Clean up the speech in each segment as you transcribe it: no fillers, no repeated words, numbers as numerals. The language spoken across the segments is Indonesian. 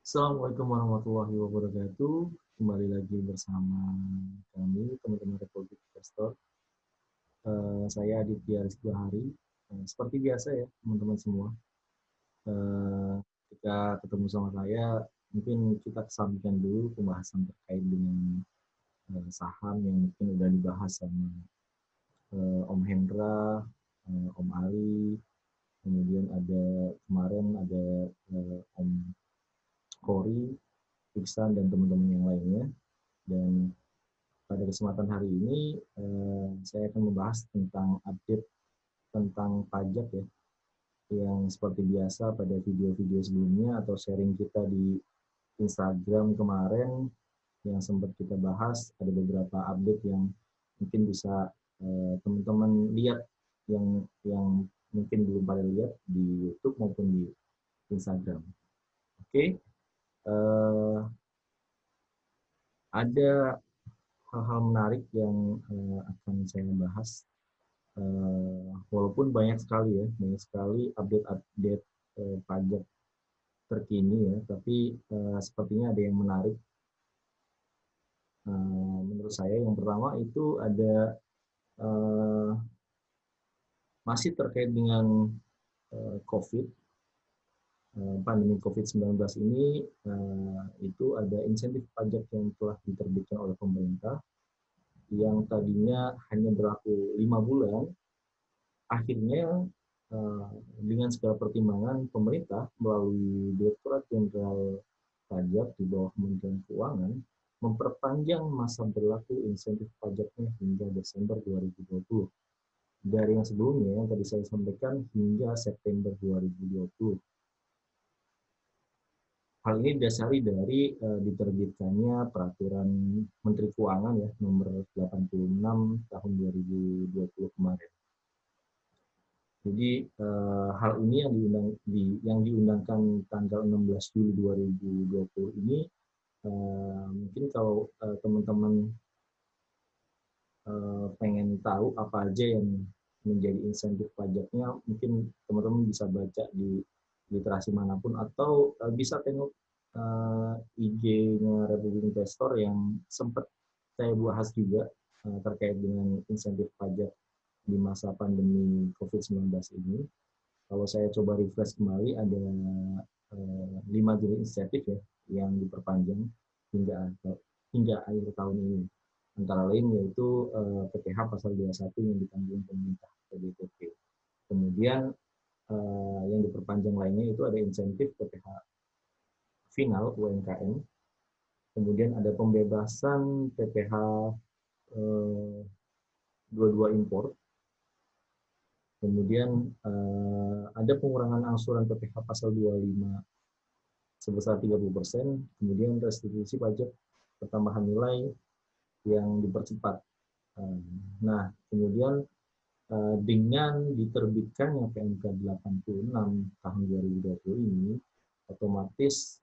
Assalamualaikum warahmatullahi wabarakatuh. Kembali lagi bersama kami, teman-teman Republik Investor. Saya Aditya Rizky Hari. Seperti biasa ya, teman-teman semua. Ketika ketemu sama saya, mungkin kita kesampingkan dulu pembahasan terkait dengan saham yang mungkin udah dibahas sama Om Hendra, Om Ali, kemudian ada kemarin ada Om Kori, Iksan, dan teman-teman yang lainnya. Dan pada kesempatan hari ini saya akan membahas tentang update tentang pajak ya, yang seperti biasa pada video-video sebelumnya atau sharing kita di Instagram kemarin yang sempat kita bahas, ada beberapa update yang mungkin bisa teman-teman lihat, yang mungkin belum pada lihat di YouTube maupun di Instagram. Oke, ada hal-hal menarik yang akan saya bahas. Walaupun banyak sekali update-update pajak terkini ya, tapi sepertinya ada yang menarik. Menurut saya yang pertama itu ada masih terkait dengan COVID, pandemi COVID-19 ini, itu ada insentif pajak yang telah diterbitkan oleh pemerintah yang tadinya hanya berlaku 5 bulan. Akhirnya dengan segala pertimbangan pemerintah melalui Direktorat Jenderal Pajak di bawah Kementerian Keuangan memperpanjang masa berlaku insentif pajaknya hingga Desember 2020. Dari yang sebelumnya yang tadi saya sampaikan hingga September 2020. Hal ini didasari dari diterbitkannya Peraturan Menteri Keuangan ya nomor 86 tahun 2020 kemarin. Jadi hal ini yang diundangkan tanggal 16 Juli 2020 ini, mungkin kalau teman-teman pengen tahu apa aja yang menjadi insentif pajaknya, mungkin teman-teman bisa baca di literasi manapun atau bisa tengok IG-nya Republik Investor yang sempat saya bahas juga terkait dengan insentif pajak di masa pandemi COVID-19 ini. Kalau saya coba refresh kembali, ada 5 jenis insentif ya yang diperpanjang hingga akhir tahun ini. Antara lain yaitu PPh pasal 21 yang ditanggung pemerintah atau BPP. Kemudian yang diperpanjang lainnya itu ada insentif PPh final UMKM. Kemudian ada pembebasan PPh 22 impor. Kemudian ada pengurangan angsuran PPh pasal 25 sebesar 30%, kemudian restitusi pajak pertambahan nilai yang dipercepat. Nah, kemudian dengan diterbitkannya PMK 86 tahun 2020 ini, otomatis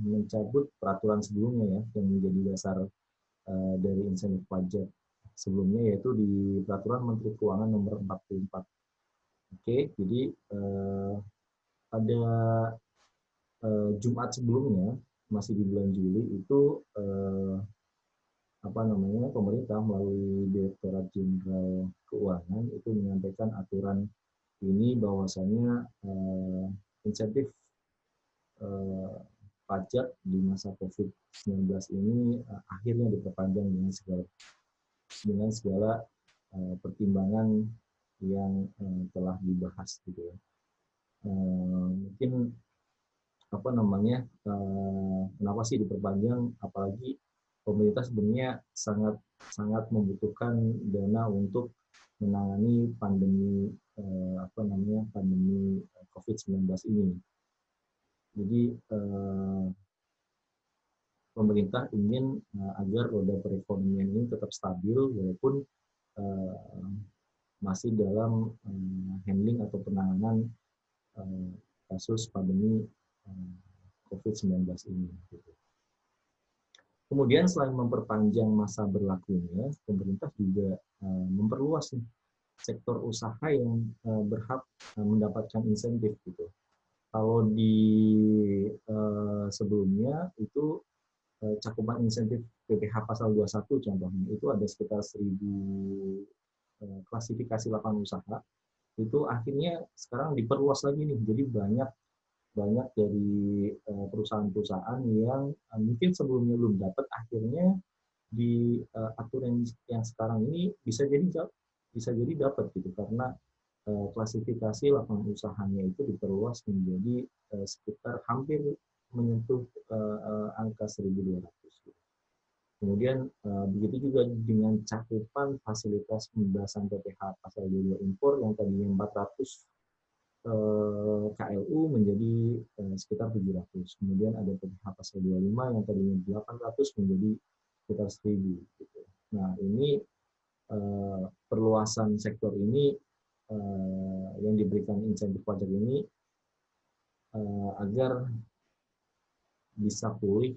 mencabut peraturan sebelumnya ya, yang menjadi dasar dari insentif pajak sebelumnya, yaitu di Peraturan Menteri Keuangan nomor 44. Oke, jadi pada Jumat sebelumnya, masih di bulan Juli, itu pemerintah melalui Direktorat Jenderal Keuangan itu menyampaikan aturan ini bahwasanya insentif pajak di masa COVID-19 ini akhirnya diperpanjang dengan segala pertimbangan yang telah dibahas gitu ya. Mungkin kenapa sih diperpanjang, apalagi pemerintah sebenarnya sangat membutuhkan dana untuk menangani pandemi pandemi COVID-19 ini. Jadi pemerintah ingin agar roda perekonomian ini tetap stabil walaupun masih dalam handling atau penanganan kasus pandemi COVID-19 ini. Kemudian selain memperpanjang masa berlakunya, pemerintah juga memperluas sektor usaha yang berhak mendapatkan insentif gitu. Kalau di sebelumnya itu cakupan insentif PPh pasal 21 contohnya itu ada sekitar 1.000 klasifikasi lapangan usaha, itu akhirnya sekarang diperluas lagi nih. Jadi banyak banyak dari perusahaan-perusahaan yang mungkin sebelumnya belum dapat, akhirnya di aturan yang sekarang ini bisa jadi dapat gitu, karena klasifikasi lapangan usahanya itu diperluas menjadi sekitar hampir menyentuh angka 1.200. Kemudian begitu juga dengan cakupan fasilitas pembebasan PPh pasal 22 impor yang tadinya 400 KLU menjadi sekitar 700. Kemudian ada PPh pasal 25 yang tadinya 800 menjadi sekitar 1.000. Gitu. Nah, ini perluasan sektor ini yang diberikan insentif pajak ini agar bisa pulih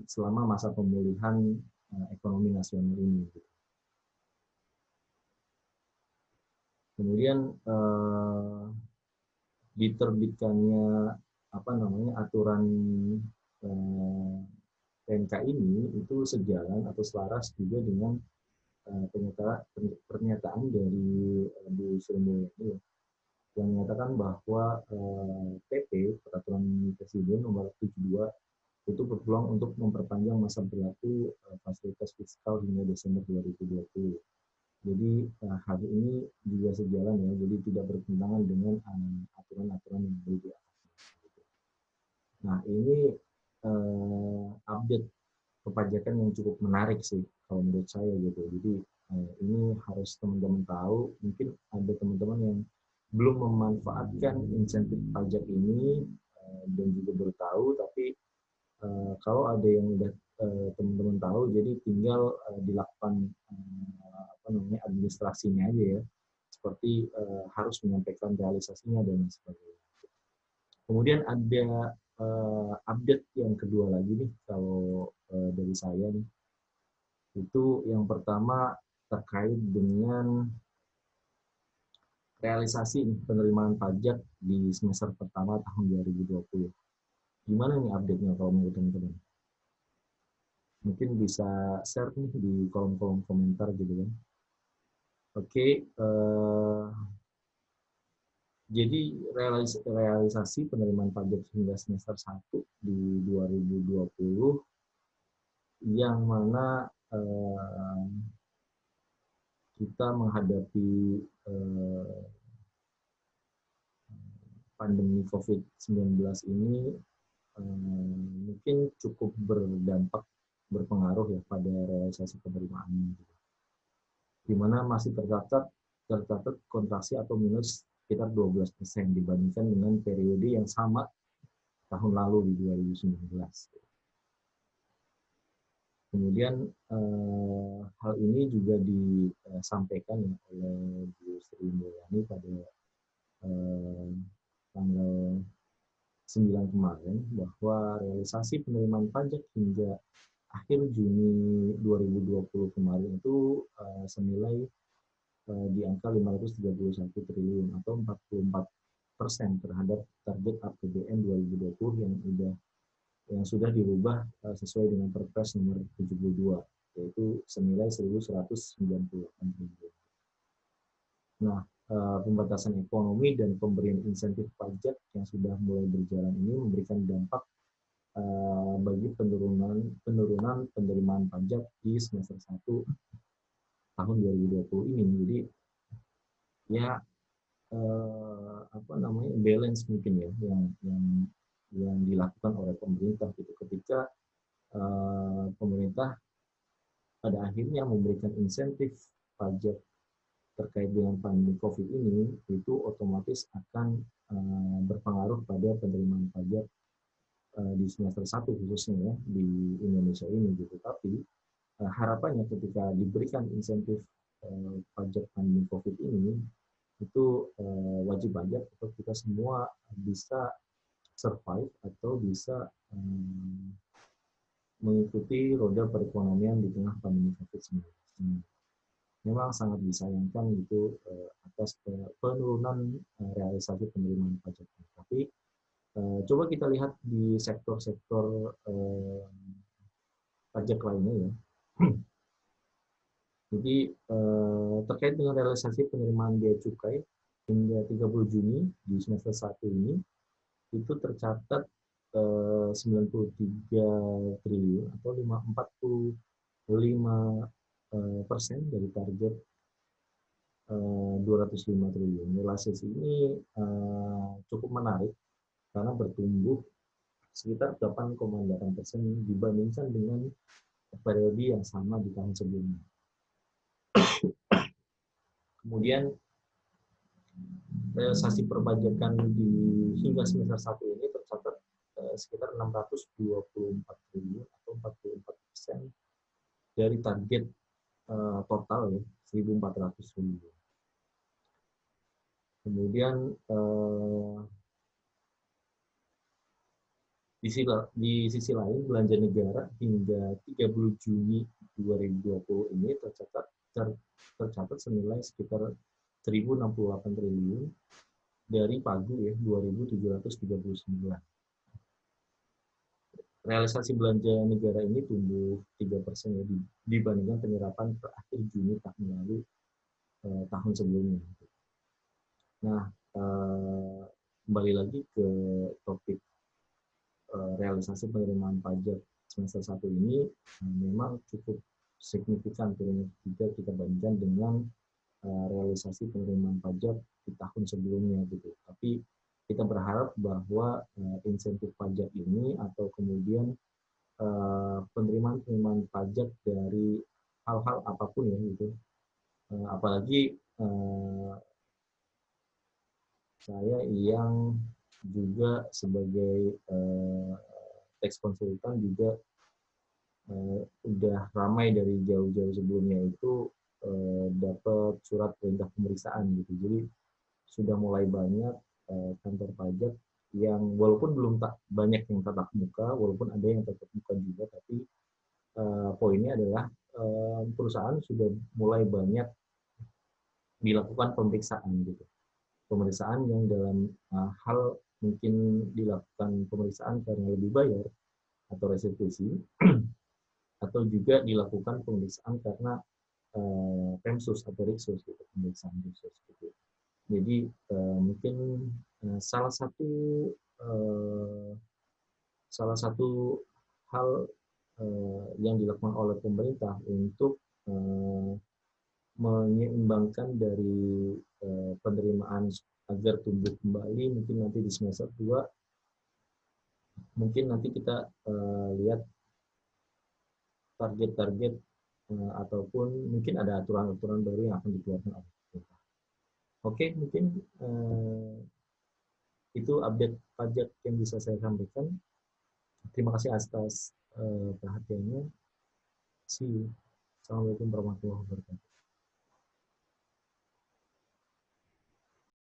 selama masa pemulihan ekonomi nasional ini. Kemudian diterbitkannya aturan PMK ini itu sejalan atau selaras juga dengan pernyataan dari Bu Sri Mulyani yang menyatakan bahwa PP Peraturan Presiden Nomor 72 itu berpeluang untuk memperpanjang masa berlaku fasilitas fiskal hingga Desember 2020. Jadi hal ini juga sejalan ya, jadi tidak bertentangan dengan aturan-aturan yang ada di atas. Nah, ini update kepajakan yang cukup menarik sih kalau menurut saya gitu. Jadi ini harus teman-teman tahu. Mungkin ada teman-teman yang belum memanfaatkan insentif pajak ini dan juga baru tahu, tapi kalau ada yang udah teman-teman tahu, jadi tinggal dilakukan administrasinya aja ya, seperti harus menyampaikan realisasinya dan sebagainya. Kemudian ada update yang kedua lagi nih kalau dari saya nih, itu yang pertama terkait dengan realisasi penerimaan pajak di semester pertama tahun 2020. Gimana nih update-nya kalau menurut teman-teman? Mungkin bisa share nih di kolom-kolom komentar gitu kan. Oke, jadi realisasi penerimaan pajak hingga semester 1 di 2020 yang mana kita menghadapi pandemi COVID-19 ini mungkin cukup berdampak, berpengaruh ya pada realisasi penerimaan ini. Di mana masih tercatat kontraksi atau minus sekitar 12% dibandingkan dengan periode yang sama tahun lalu di 2019. Kemudian hal ini juga disampaikan oleh Bu Sri Mulyani pada tanggal 9 kemarin, bahwa realisasi penerimaan pajak hingga akhir Juni 2020 kemarin itu senilai di angka 531 triliun atau 44% terhadap target APBN 2020 yang sudah dirubah sesuai dengan Perpres nomor 72, yaitu senilai 1.198 triliun. Nah, pembatasan ekonomi dan pemberian insentif pajak yang sudah mulai berjalan ini memberikan dampak bagi penurunan penerimaan pajak di semester 1 tahun 2020 ini. Jadi ya balance mungkin ya yang dilakukan oleh pemerintah gitu, ketika pemerintah pada akhirnya memberikan insentif pajak terkait dengan pandemi COVID ini, itu otomatis akan berpengaruh pada penerimaan pajak di semester 1 khususnya ya di Indonesia ini gitu. Tapi harapannya ketika diberikan insentif pajak pandemi COVID ini, itu wajib pajak atau kita semua bisa survive atau bisa mengikuti roda perekonomian di tengah pandemi COVID-19. memang sangat disayangkan gitu atas penurunan realisasi penerimaan pajak. Tapi coba kita lihat di sektor-sektor pajak lainnya ya. Jadi terkait dengan realisasi penerimaan biaya cukai hingga 30 Juni di semester 1 ini itu tercatat 93 triliun atau 45% dari target 205 triliun. Realisasi ini cukup menarik karena bertumbuh sekitar 8,8% dibandingkan dengan periode yang sama di tahun sebelumnya. Kemudian realisasi perpajakan hingga semester 1 ini tercatat sekitar 624 triliun atau 44% dari target total ya 1.400 triliun. Kemudian di sisi lain belanja negara hingga 30 Juni 2020 ini tercatat senilai sekitar 1.068 triliun dari pagu ya 2.739. Realisasi belanja negara ini tumbuh 3% ya dibandingkan penyerapan per akhir Juni tahun lalu tahun sebelumnya. Nah, kembali lagi ke topik realisasi penerimaan pajak semester 1 ini memang cukup signifikan turunnya jika kita bandingkan dengan realisasi penerimaan pajak di tahun sebelumnya gitu. Tapi kita berharap bahwa insentif pajak ini atau kemudian penerimaan pajak dari hal-hal apapun ya gitu. Apalagi saya yang juga sebagai tax konsultan juga udah ramai dari jauh-jauh sebelumnya itu dapat surat perintah pemeriksaan gitu. Jadi sudah mulai banyak kantor pajak yang walaupun belum banyak yang tatap muka, walaupun ada yang tatap muka juga, tapi poinnya adalah perusahaan sudah mulai banyak dilakukan pemeriksaan gitu. Pemeriksaan yang dalam hal mungkin dilakukan pemeriksaan karena lebih bayar atau restitusi, atau juga dilakukan pemeriksaan karena Pemsus atau Riksus gitu, pemeriksaan khusus gitu. Jadi mungkin salah satu hal yang dilakukan oleh pemerintah untuk menyeimbangkan dari penerimaan agar tumbuh kembali mungkin nanti di semester 2 mungkin nanti kita lihat target-target ataupun mungkin ada aturan-aturan baru yang akan dikeluarkan oleh pemerintah. Oke, mungkin itu update pajak yang bisa saya sampaikan. Terima kasih atas perhatiannya. See you. Assalamualaikum warahmatullahi wabarakatuh.